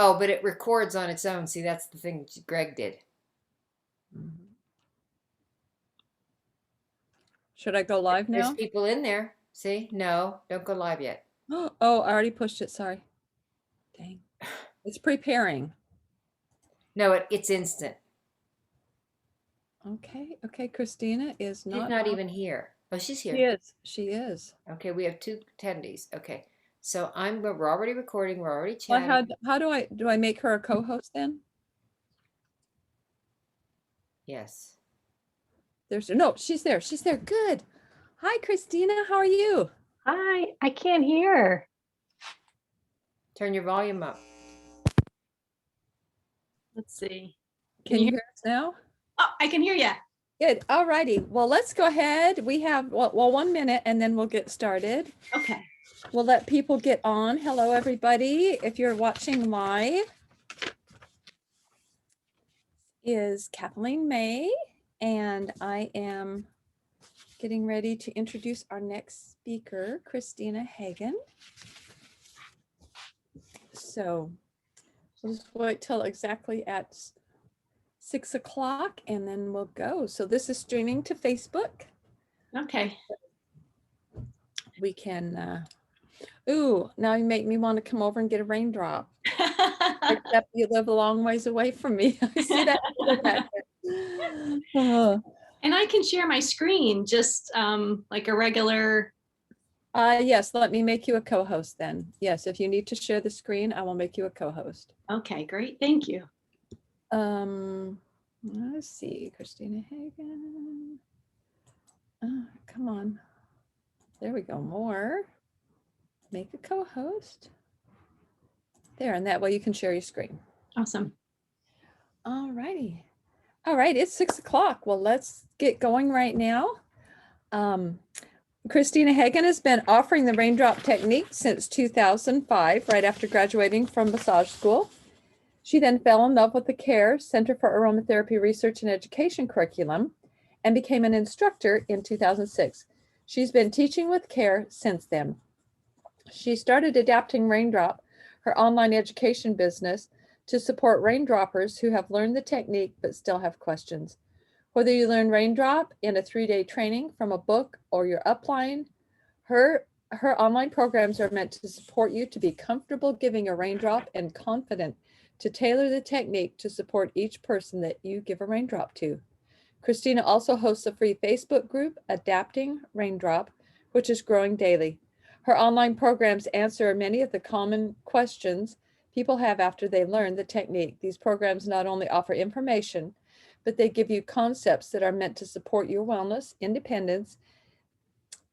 Oh, but it records on its own. See, that's the thing Greg did. Should I go live now? There's people in there. See? No, don't go live yet. Oh, I already pushed it. Sorry. Dang. It's preparing. No, it's instant. Okay. Christina is She's not not on. even here. Oh, she's here. She is. She is. Okay, we have 2 attendees. Okay. So we're already recording, we're already Well, chatting. how do I make her a co-host then? Yes. No, she's there. She's there. Good. Hi, Christina. How are you? Hi, I can't hear. Turn your volume up. Let's see. Can you hear us now? Oh, I can hear you. Good. All righty. Well, let's go ahead. We have, 1 minute and then we'll get started. Okay. We'll let people get on. Hello, everybody. If you're watching live, is Kathleen May, and I am getting ready to introduce our next speaker, Christina Hagan. So we'll just wait till exactly at 6 o'clock and then we'll go. So this is streaming to Facebook. Okay. We can, ooh, now you make me want to come over and get a raindrop. Except you live a long ways away from me. I see that. And I can share my screen just like a regular. Yes, let me make you a co-host then. Yes, if you need to share the screen, I will make you a co-host. Okay, great. Thank you. Let's see, Christina Hagan. Come on. There we go. More. Make a co-host. There, and that way you can share your screen. Awesome. All righty. All right, it's 6 o'clock. Well, let's get going right now. Christina Hagan has been offering the raindrop technique since 2005, right after graduating from massage school. She then fell in love with the CARE Center for Aromatherapy Research and Education curriculum and became an instructor in 2006. She's been teaching with CARE since then. She started adapting Raindrop, her online education business, to support raindroppers who have learned the technique but still have questions. Whether you learn Raindrop in a 3-day training from a book or your upline, her online programs are meant to support you to be comfortable giving a raindrop and confident to tailor the technique to support each person that you give a raindrop to. Christina also hosts a free Facebook group, Adapting Raindrop, which is growing daily. Her online programs answer many of the common questions people have after they learn the technique. These programs not only offer information, but they give you concepts that are meant to support your wellness independence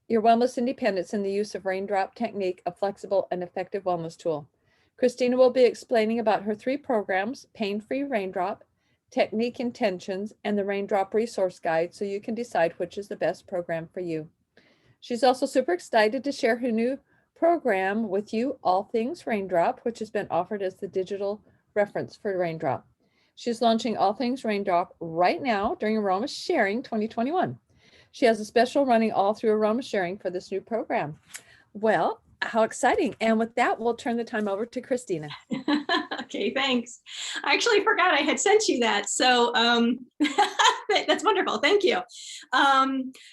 in the use of Raindrop technique, a flexible and effective wellness tool. Christina will be explaining about her 3 programs, Pain-Free Raindrop, Technique Intentions, and the Raindrop Resource Guide, so you can decide which is the best program for you. She's also super excited to share her new program with you, All Things Raindrop, which has been offered as the digital reference for Raindrop. She's launching All Things Raindrop right now during AromaSharing 2021. She has a special running all through AromaSharing for this new program. Well, how exciting. And with that, we'll turn the time over to Christina. Okay, thanks. I actually forgot I had sent you that. So that's wonderful. Thank you.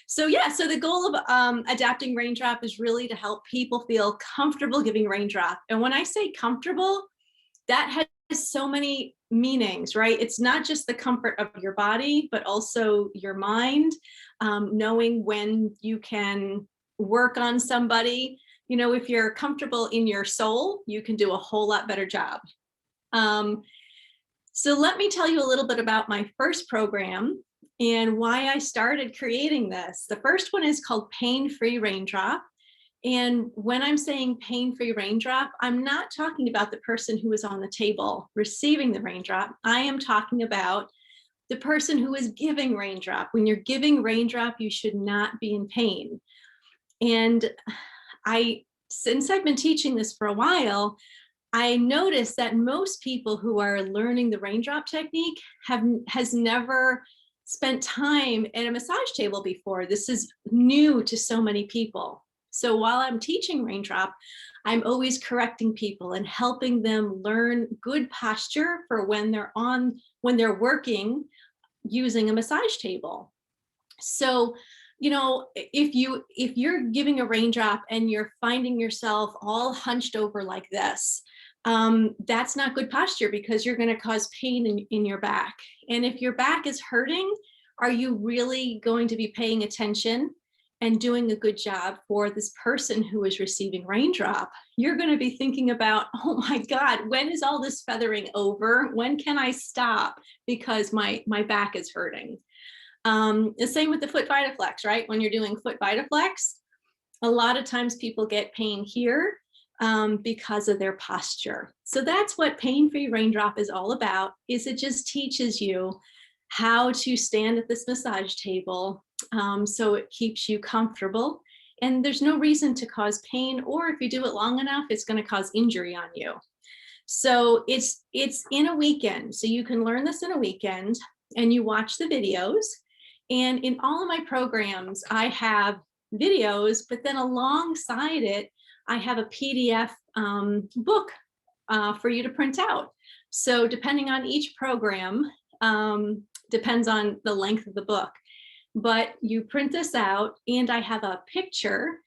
So the goal of adapting Raindrop is really to help people feel comfortable giving Raindrop. And when I say comfortable, that has so many meanings, right? It's not just the comfort of your body, but also your mind, knowing when you can work on somebody. You know, if you're comfortable in your soul, you can do a whole lot better job. So let me tell you a little bit about my first program and why I started creating this. The first one is called Pain-Free Raindrop. And when I'm saying pain-free raindrop, I'm not talking about the person who is on the table receiving the raindrop. I am talking about the person who is giving raindrop. When you're giving raindrop, you should not be in pain. And since I've been teaching this for a while, I noticed that most people who are learning the raindrop technique has never spent time at a massage table before. This is new to so many people. So while I'm teaching raindrop, I'm always correcting people and helping them learn good posture for when they're working using a massage table. So, if you're giving a raindrop and you're finding yourself all hunched over like this, that's not good posture because you're going to cause pain in your back. And if your back is hurting, are you really going to be paying attention and doing a good job for this person who is receiving raindrop? You're going to be thinking about, oh my God, when is all this feathering over? When can I stop? Because my back is hurting. The same with the foot VitaFlex, right? When you're doing foot VitaFlex, a lot of times people get pain here because of their posture. So that's what pain-free raindrop is all about, is it just teaches you how to stand at this massage table so it keeps you comfortable. And there's no reason to cause pain, or if you do it long enough, it's going to cause injury on you. So it's in a weekend. So you can learn this in a weekend and you watch the videos. And in all of my programs, I have videos, but then alongside it, I have a PDF book for you to print out. So depending on each program, depends on the length of the book. But you print this out, and I have a picture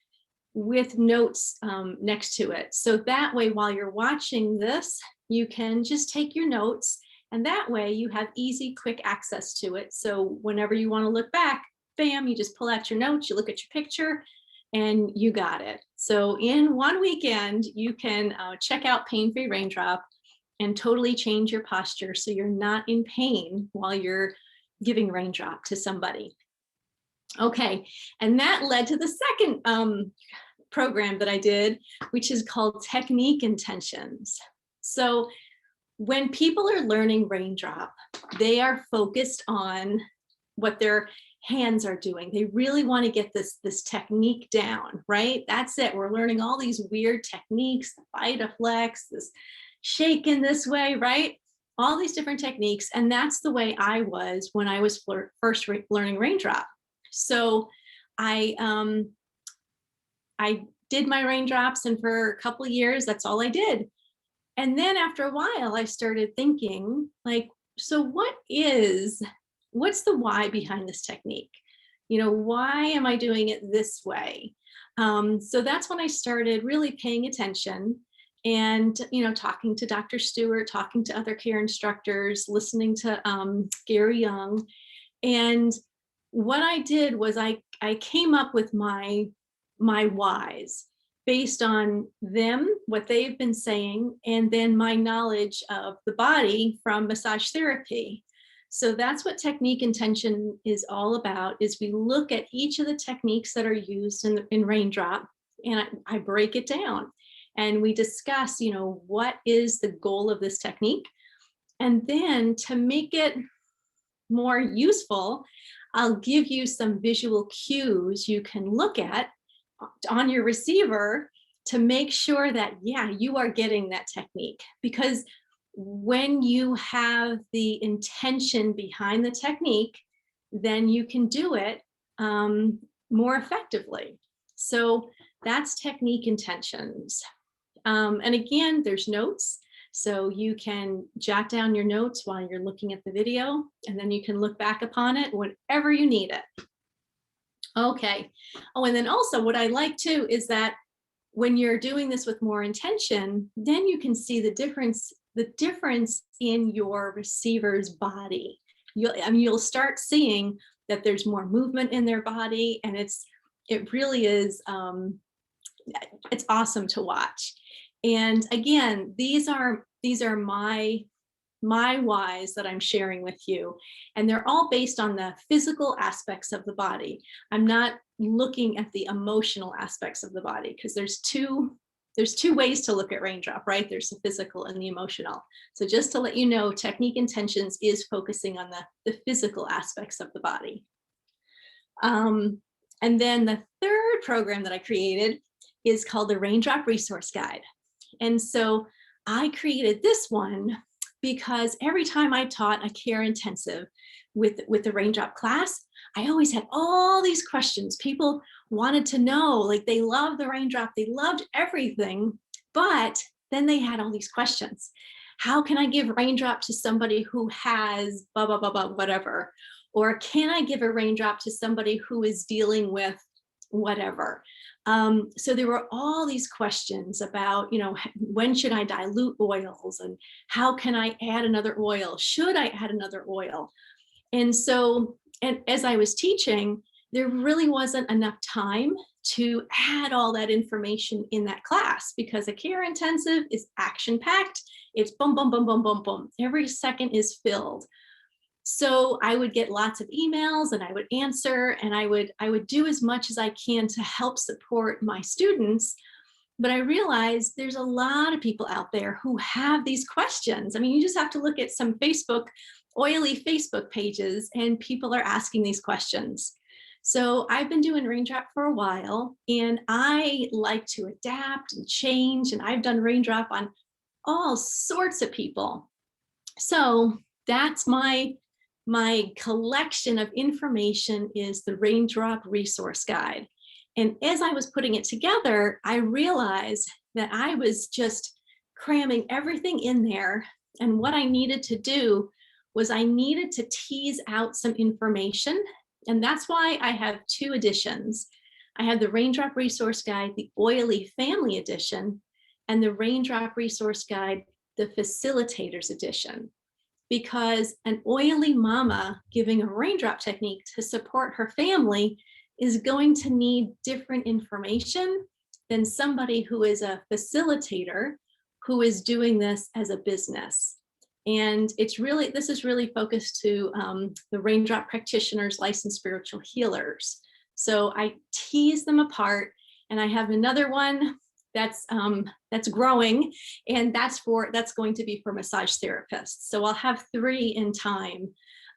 with notes next to it. So that way, while you're watching this, you can just take your notes, and that way you have easy, quick access to it. So whenever you want to look back, bam, you just pull out your notes, you look at your picture, and you got it. So in one weekend, you can check out Pain-Free Raindrop and totally change your posture so you're not in pain while you're giving raindrop to somebody. Okay, and that led to the second program that I did, which is called Technique Intentions. So when people are learning raindrop, they are focused on what their hands are doing. They really want to get this technique down, right? That's it. We're learning all these weird techniques, the VitaFlex, this shaking this way, right? All these different techniques. And that's the way I was when I was first learning raindrop. So I did my raindrops, and for a couple of years, that's all I did. And then after a while, I started thinking, like, so what's the why behind this technique? Why am I doing it this way? So that's when I started really paying attention and, talking to Dr. Stewart, talking to other care instructors, listening to Gary Young. And what I did was I came up with my whys based on them, what they've been saying, and then my knowledge of the body from massage therapy. So that's what Technique Intention is all about, is we look at each of the techniques that are used in raindrop, and I break it down. And we discuss, what is the goal of this technique? And then to make it more useful, I'll give you some visual cues you can look at on your receiver to make sure that, yeah, you are getting that technique. Because when you have the intention behind the technique, then you can do it more effectively. So that's Technique Intentions. And again, there's notes. So you can jot down your notes while you're looking at the video, and then you can look back upon it whenever you need it. Okay. Oh, and then also what I like too is that when you're doing this with more intention, then you can see the difference in your receiver's body. You'll start seeing that there's more movement in their body, and it really is, it's awesome to watch. And again, these are my whys that I'm sharing with you. And they're all based on the physical aspects of the body. I'm not looking at the emotional aspects of the body, because there's two ways to look at raindrop, right? There's the physical and the emotional. So just to let you know, Technique Intentions is focusing on the physical aspects of the body. And then the third program that I created is called the Raindrop Resource Guide. And so I created this one because every time I taught a care intensive, with the raindrop class, I always had all these questions. People wanted to know, like they loved the raindrop, they loved everything, but then they had all these questions. How can I give raindrop to somebody who has blah, blah, blah, blah, whatever? Or can I give a raindrop to somebody who is dealing with whatever? So there were all these questions about, you know, when should I dilute oils, and how can I add another oil? Should I add another oil? And so, and as I was teaching, there really wasn't enough time to add all that information in that class, because a care intensive is action packed. It's boom, boom, boom, boom, boom, boom. Every second is filled. So I would get lots of emails and I would answer, and I would do as much as I can to help support my students. But I realized there's a lot of people out there who have these questions. I mean, you just have to look at some oily Facebook pages, and people are asking these questions. So I've been doing raindrop for a while, and I like to adapt and change, and I've done raindrop on all sorts of people. So that's my collection of information, is the Raindrop Resource Guide. And as I was putting it together, I realized that I was just cramming everything in there. And what I needed to do was I needed to tease out some information. And that's why I have two editions. I have the Raindrop Resource Guide, the Oily Family Edition, and the Raindrop Resource Guide, the Facilitators Edition. Because an oily mama giving a raindrop technique to support her family is going to need different information than somebody who is a facilitator who is doing this as a business. And this is really focused to the raindrop practitioners, licensed spiritual healers. So I tease them apart, and I have another one that's growing, and that's going to be for massage therapists. So I'll have 3 in time,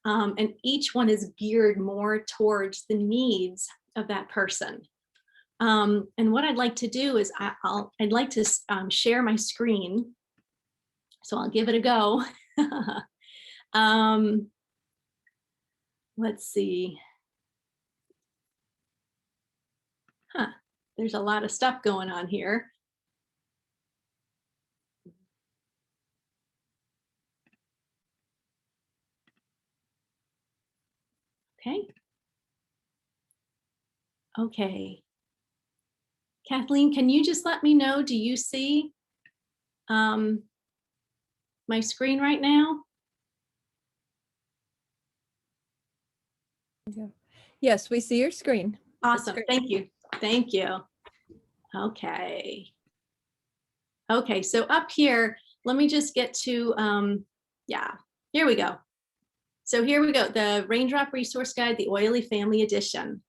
and each one is geared more towards the needs of that person. And what I'd like to do is I'd like to share my screen. So I'll give it a go. Let's see. There's a lot of stuff going on here. Okay. Okay. Kathleen, can you just let me know, do you see my screen right now? Yeah. Yes, we see your screen. Awesome. Thank you. Thank you. Okay. Okay, so up here, let me just get to, yeah, here we go. So here we go, the Raindrop Resource Guide, the Oily Family Edition.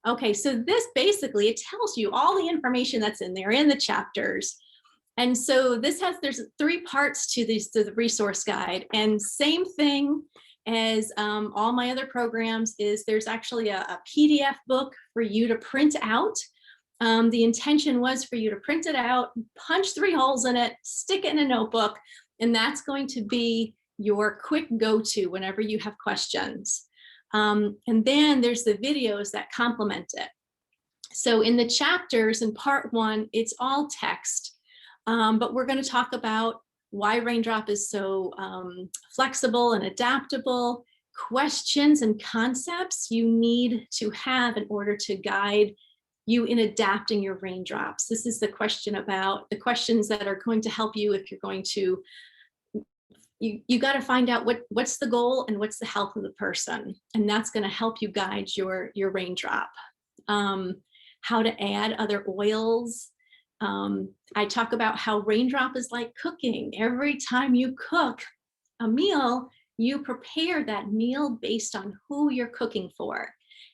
Okay, so this basically, it tells you all the information that's in there in the chapters. And so there's 3 parts to the resource guide, and same thing as all my other programs is there's actually a PDF book for you to print out. The intention was for you to print it out, punch 3 holes in it, stick it in a notebook, and that's going to be your quick go-to whenever you have questions. And then there's the videos that complement it. So in the chapters in part 1, it's all text, but we're going to talk about why raindrop is so flexible and adaptable, questions and concepts you need to have in order to guide you in adapting your raindrops. This is the questions that are going to help you if you're going to, you got to find out what's the goal and what's the health of the person. And that's going to help you guide your raindrop. How to add other oils. I talk about how raindrop is like cooking. Every time you cook a meal, you prepare that meal based on who you're cooking for.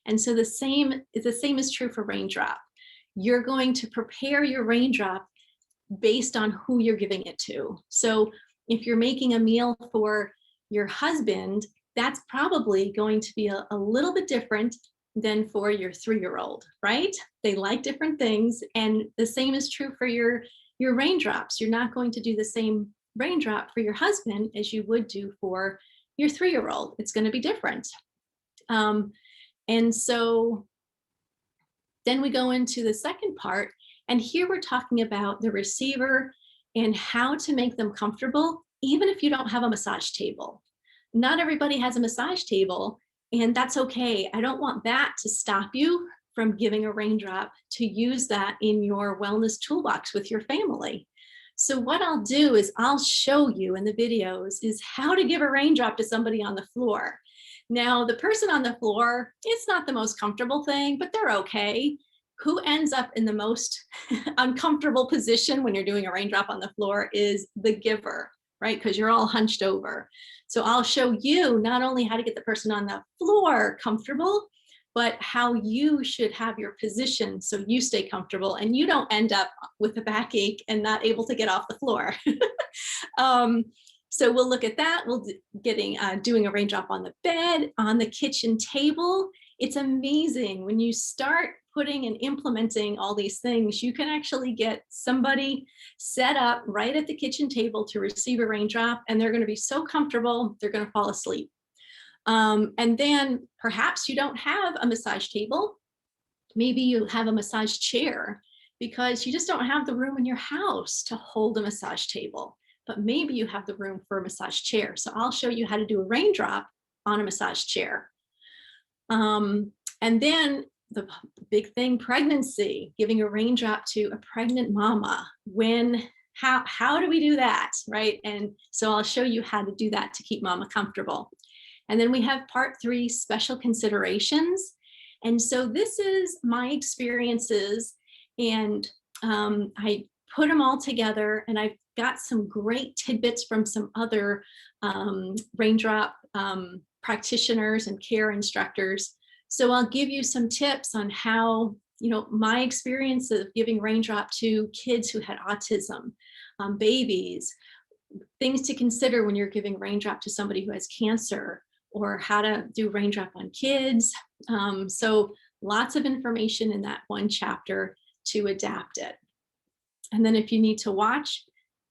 And so the same is true for raindrop. You're going to prepare your raindrop based on who you're giving it to. So if you're making a meal for your husband, that's probably going to be a little bit different than for your 3-year-old, right? They like different things. And the same is true for your raindrops. You're not going to do the same raindrop for your husband as you would do for your 3-year-old. It's going to be different. And so then we go into the second part, and here we're talking about the receiver and how to make them comfortable, even if you don't have a massage table. Not everybody has a massage table, and that's okay. I don't want that to stop you from giving a raindrop, to use that in your wellness toolbox with your family. So what I'll do is I'll show you in the videos is how to give a raindrop to somebody on the floor. Now, the person on the floor, it's not the most comfortable thing, but they're okay. Who ends up in the most uncomfortable position when you're doing a raindrop on the floor is the giver, right? Because you're all hunched over. So I'll show you not only how to get the person on the floor comfortable, but how you should have your position so you stay comfortable and you don't end up with a backache and not able to get off the floor. So we'll look at that. We'll doing a raindrop on the bed, on the kitchen table. It's amazing when you start putting and implementing all these things, you can actually get somebody set up right at the kitchen table to receive a raindrop, and they're going to be so comfortable, they're going to fall asleep. And then perhaps you don't have a massage table. Maybe you have a massage chair because you just don't have the room in your house to hold a massage table, but maybe you have the room for a massage chair. So I'll show you how to do a raindrop on a massage chair. And then the big thing, pregnancy, giving a raindrop to a pregnant mama. How do we do that, right? And so I'll show you how to do that to keep mama comfortable. And then we have part 3, special considerations. And so this is my experiences, and I put them all together, and I've got some great tidbits from some other raindrop practitioners and care instructors. So I'll give you some tips on how, my experience of giving raindrop to kids who had autism, babies, things to consider when you're giving raindrop to somebody who has cancer, or how to do raindrop on kids. So lots of information in that one chapter to adapt it. And then if you need to watch,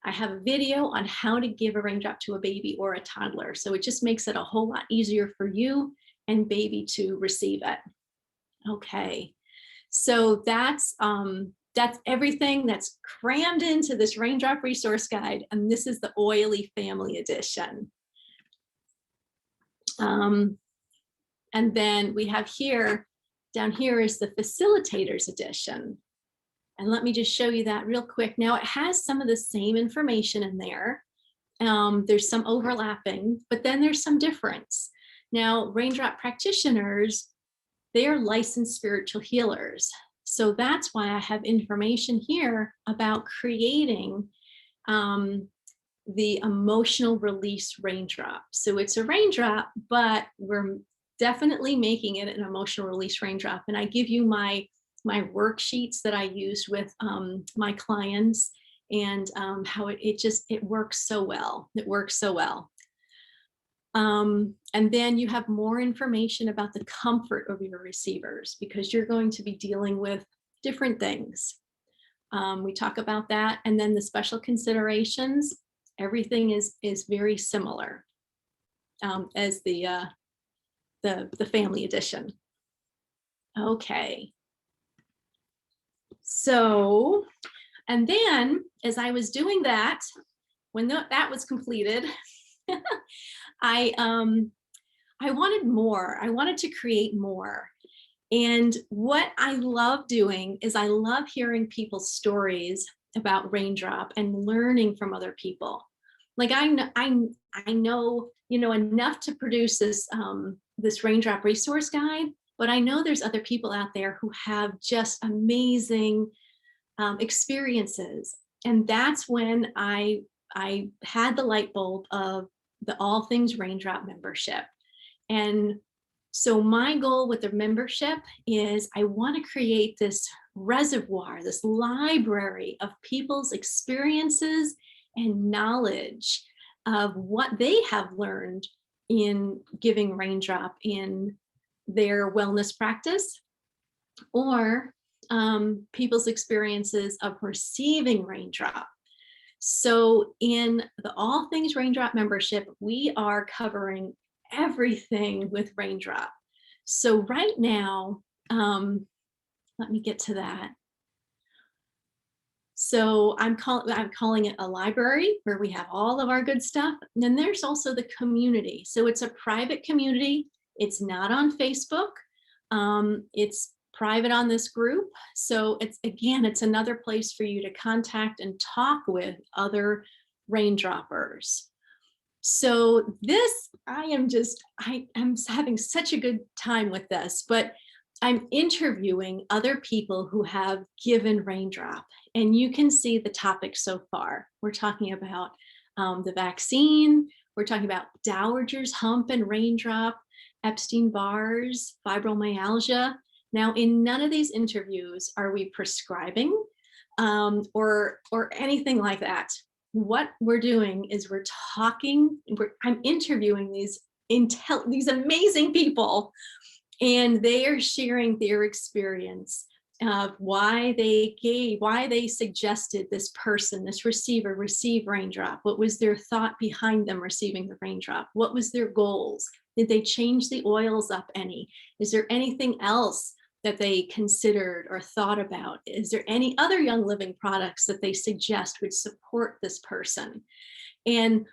I have a video on how to give a raindrop to a baby or a toddler. So it just makes it a whole lot easier for you and baby to receive it. Okay, so that's everything that's crammed into this raindrop resource guide. And this is the Oily Family Edition. And then we have down here is the Facilitators Edition. And let me just show you that real quick. Now it has some of the same information in there. There's some overlapping, but then there's some difference. Now, raindrop practitioners, they are licensed spiritual healers. So that's why I have information here about creating the emotional release raindrop. So it's a raindrop, but we're definitely making it an emotional release raindrop. And I give you my worksheets that I used with my clients, and how it works so well. It works so well. And then you have more information about the comfort of your receivers, because you're going to be dealing with different things. We talk about that. And then the special considerations, everything is very similar as the family edition. Okay. So, and then as I was doing that, when that was completed, I wanted more. I wanted to create more. And what I love doing is I love hearing people's stories about raindrop and learning from other people. Like I know, enough to produce this raindrop resource guide, but I know there's other people out there who have just amazing experiences. And that's when I had the light bulb of the All Things Raindrop membership. And so my goal with the membership is I want to create this reservoir, this library of people's experiences and knowledge of what they have learned in giving raindrop in their wellness practice, or people's experiences of receiving raindrop. So in the All Things Raindrop membership, we are covering everything with raindrop. So right now, let me get to that. So I'm calling it a library where we have all of our good stuff. And then there's also the community. So it's a private community. It's not on Facebook. It's private on this group. So it's another place for you to contact and talk with other raindroppers. So this, I am having such a good time with this, but I'm interviewing other people who have given raindrop, and you can see the topic so far. We're talking about the vaccine. We're talking about Dowager's hump and raindrop, Epstein-Barr's, fibromyalgia. Now, in none of these interviews are we prescribing or anything like that. What we're doing is I'm interviewing these amazing people, and they are sharing their experience of why they suggested this person, this receiver, receive raindrop. What was their thought behind them receiving the raindrop? What was their goals? Did they change the oils up any? Is there anything else that they considered or thought about? Is there any other Young Living products that they suggest would support this person? And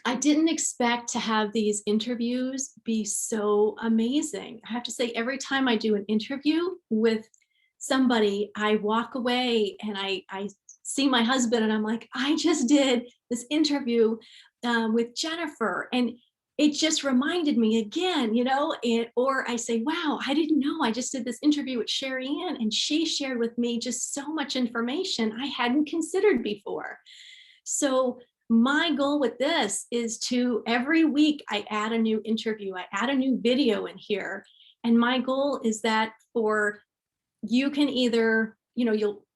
I didn't expect to have these interviews be so amazing. I have to say, every time I do an interview with somebody, I walk away and I see my husband and I'm like, I just did this interview with Jennifer, and it just reminded me again, or I say, wow, I didn't know, I just did this interview with Sherry Ann and she shared with me just so much information I hadn't considered before. So my goal with this is to, every week I add a new interview, I add a new video in here. And my goal is that you can either,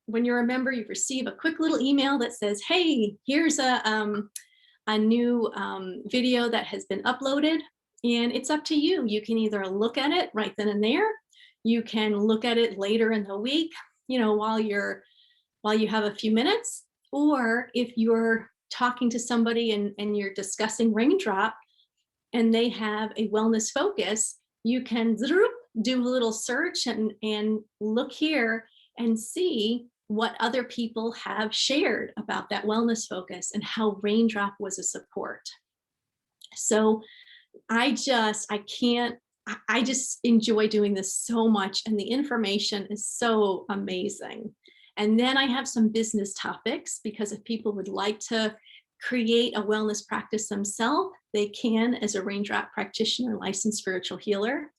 when you're a member, you receive a quick little email that says, hey, here's a new video that has been uploaded, and it's up to you. You can either look at it right then and there. You can look at it later in the week, while you have a few minutes, or if you're talking to somebody and you're discussing raindrop and they have a wellness focus, you can do a little search and look here and see what other people have shared about that wellness focus and how raindrop was a support. So I just enjoy doing this so much, and the information is so amazing. And then I have some business topics, because if people would like to create a wellness practice themselves, they can as a raindrop practitioner, licensed spiritual healer.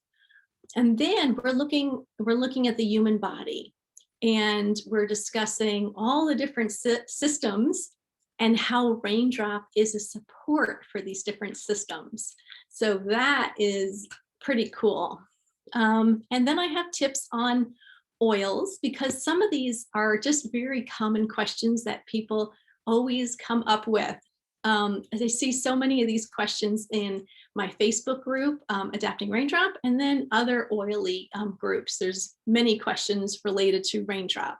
And then we're looking at the human body, and we're discussing all the different systems and how raindrop is a support for these different systems. So that is pretty cool. And then I have tips on oils, because some of these are just very common questions that people always come up with. As I see so many of these questions in my Facebook group, Adapting Raindrop, and then other oily groups. There's many questions related to raindrop.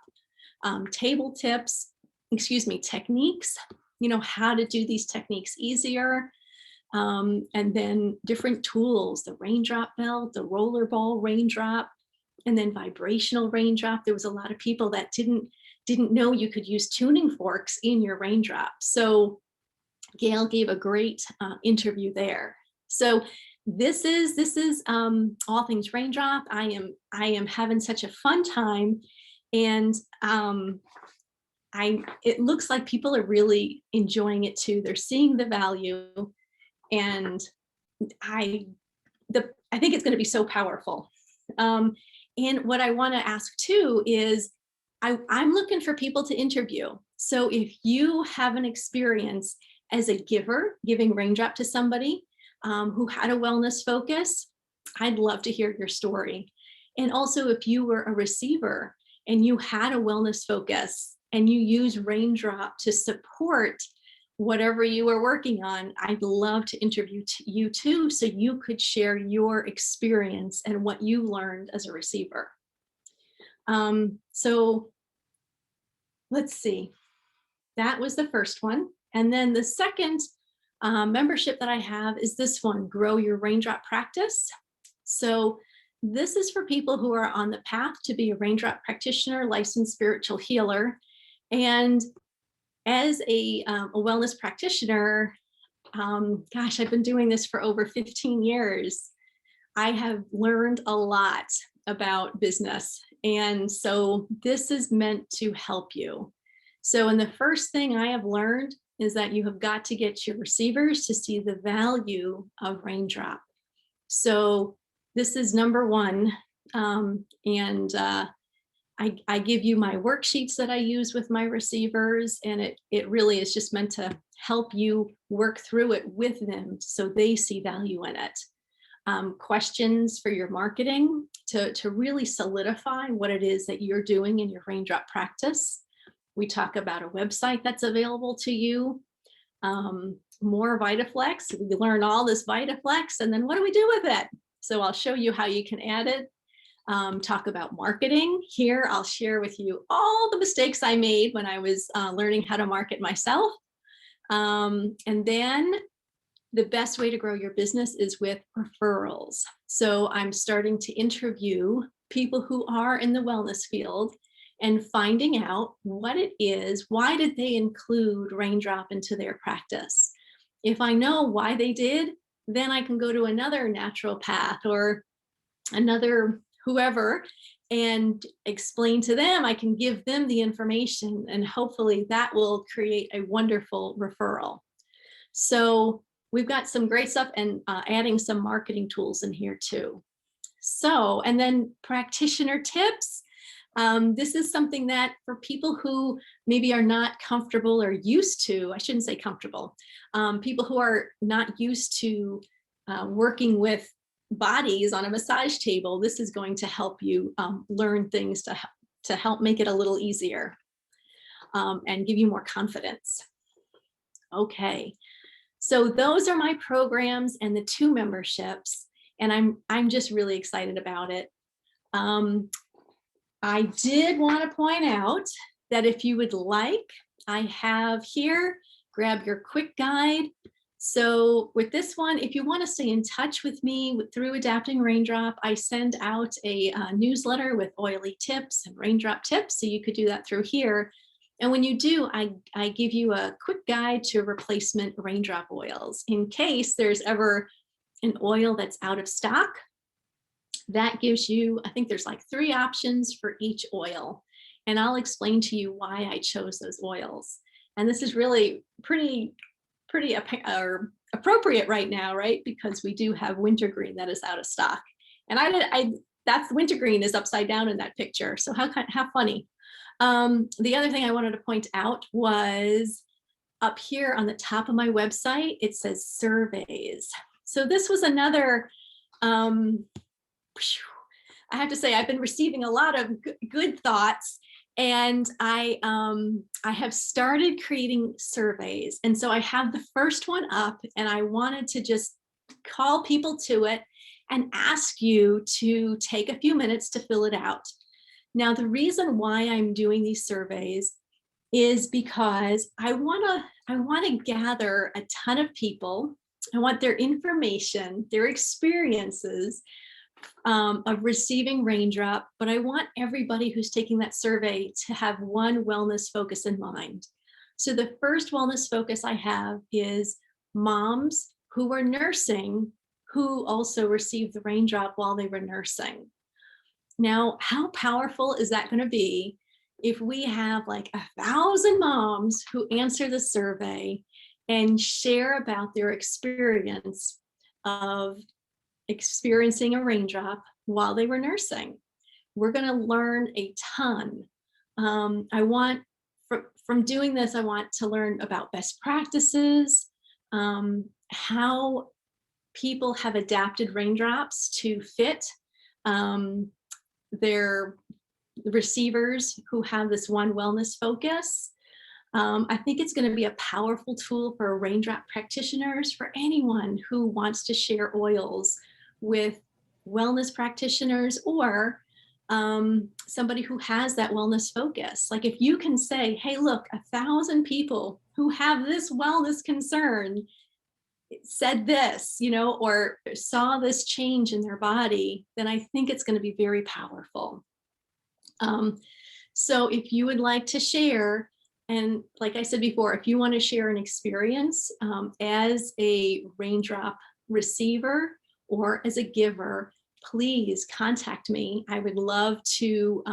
Table tips, techniques, how to do these techniques easier. And then different tools, the raindrop belt, the rollerball raindrop, and then vibrational raindrop. There was a lot of people that didn't know you could use tuning forks in your raindrop. So Gail gave a great interview there. So this is all things raindrop. I am having such a fun time, and it looks like people are really enjoying it too. They're seeing the value, and I think it's going to be so powerful. And what I want to ask too is, I'm looking for people to interview. So if you have an experience as a giver, giving raindrop to somebody who had a wellness focus, I'd love to hear your story. And also, if you were a receiver and you had a wellness focus and you use raindrop to support whatever you were working on, I'd love to interview you too, so you could share your experience and what you learned as a receiver. So let's see, that was the first one. And then the second membership that I have is this one, Grow Your Raindrop Practice. So this is for people who are on the path to be a raindrop practitioner, licensed spiritual healer. And as a wellness practitioner, gosh, I've been doing this for over 15 years. I have learned a lot about business. And so this is meant to help you. So, and the first thing I have learned is that you have got to get your receivers to see the value of raindrop. So this is number one. I give you my worksheets that I use with my receivers, and it really is just meant to help you work through it with them so they see value in it. Questions for your marketing to really solidify what it is that you're doing in your raindrop practice. We talk about a website that's available to you. More VitaFlex. We learn all this VitaFlex, and then what do we do with it? So I'll show you how you can add it. Talk about marketing. Here, I'll share with you all the mistakes I made when I was learning how to market myself. And then the best way to grow your business is with referrals. So I'm starting to interview people who are in the wellness field and finding out what it is, why did they include raindrop into their practice? If I know why they did, then I can go to another naturopath or another whoever and explain to them. I can give them the information, and hopefully that will create a wonderful referral. So we've got some great stuff, and adding some marketing tools in here too. So, and then practitioner tips. This is something that for people who maybe are not comfortable or used to, I shouldn't say comfortable, people who are not used to working with bodies on a massage table, this is going to help you learn things to help make it a little easier and give you more confidence. Okay, so those are my programs and the 2 memberships, and I'm just really excited about it. I did want to point out that if you would like, I have here, grab your quick guide. So with this one, if you want to stay in touch with me through Adapting Raindrop, I send out a newsletter with oily tips and raindrop tips. So you could do that through here. And when you do, I give you a quick guide to replacement raindrop oils in case there's ever an oil that's out of stock. That gives you, I think there's like 3 options for each oil. And I'll explain to you why I chose those oils. And this is really pretty appropriate right now, right? Because we do have wintergreen that is out of stock. And that's wintergreen is upside down in that picture. So how funny. The other thing I wanted to point out was up here on the top of my website, it says surveys. So this was another, I have to say, I've been receiving a lot of good thoughts, and I have started creating surveys. And so I have the first one up, and I wanted to just call people to it and ask you to take a few minutes to fill it out. Now, the reason why I'm doing these surveys is because I want to gather a ton of people. I want their information, their experiences of receiving raindrop, but I want everybody who's taking that survey to have one wellness focus in mind. So the first wellness focus I have is moms who were nursing, who also received the raindrop while they were nursing. Now, how powerful is that going to be if we have like 1,000 moms who answer the survey and share about their experience of experiencing a raindrop while they were nursing? We're going to learn a ton. From doing this, I want to learn about best practices, how people have adapted raindrops to fit their receivers who have this one wellness focus. I think it's going to be a powerful tool for raindrop practitioners, for anyone who wants to share oils with wellness practitioners or somebody who has that wellness focus. Like if you can say, hey, look, 1,000 people who have this wellness concern, said this, or saw this change in their body, then I think it's going to be very powerful. So if you would like to share, and like I said before, if you want to share an experience as a raindrop receiver or as a giver, please contact me. I would love to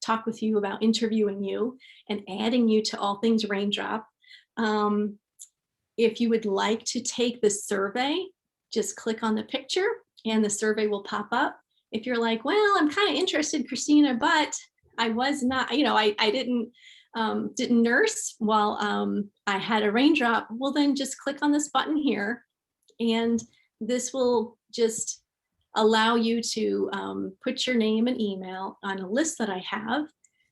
talk with you about interviewing you and adding you to All Things Raindrop. If you would like to take the survey, just click on the picture and the survey will pop up. If you're like, well, I'm kind of interested, Christina, but I was not, I didn't nurse while I had a raindrop, well, then just click on this button here, and this will just allow you to put your name and email on a list that I have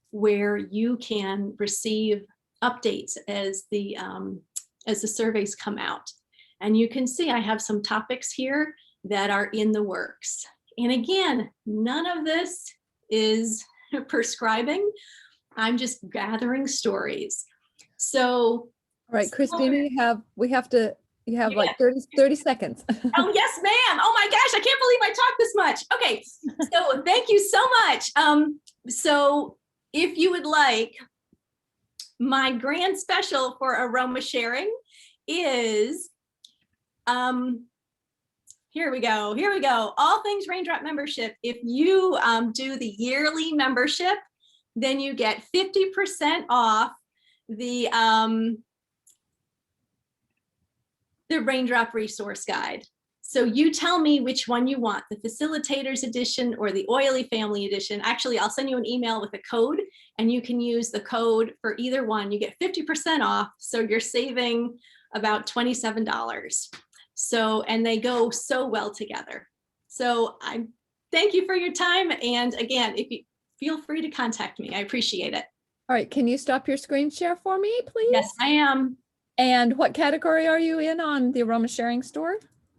where you can receive updates as the surveys come out. And you can see I have some topics here that are in the works. And again, none of this is prescribing. I'm just gathering stories. So, All right, Christina, you have Yeah. like 30 seconds. Oh, yes, ma'am. Oh my gosh, I can't believe I talked this much. Okay, so thank you so much. So if you would like, my grand special for AromaSharing is, here we go. All Things Raindrop membership. If you do the yearly membership, then you get 50% off the Raindrop Resource Guide. So you tell me which one you want, the Facilitators Edition or the Oily Family Edition. Actually, I'll send you an email with a code and you can use the code for either one. You get 50% off, so you're saving about $27. So, and they go so well together. So I thank you for your time. And again, if you feel free to contact me, I appreciate it. All right, can you stop your screen share for me, please? Yes, I am. And what category are you in on the AromaSharing store?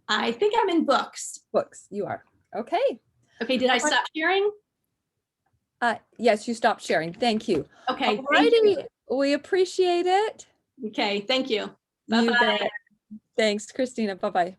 I think I'm in books. Books, you are. Okay. Okay, did I stop sharing? Yes, you stopped sharing. Thank you. Okay, All thank you. righty, we appreciate it. Okay, thank you. You Bye-bye. bet. Thanks, Christina. Bye-bye.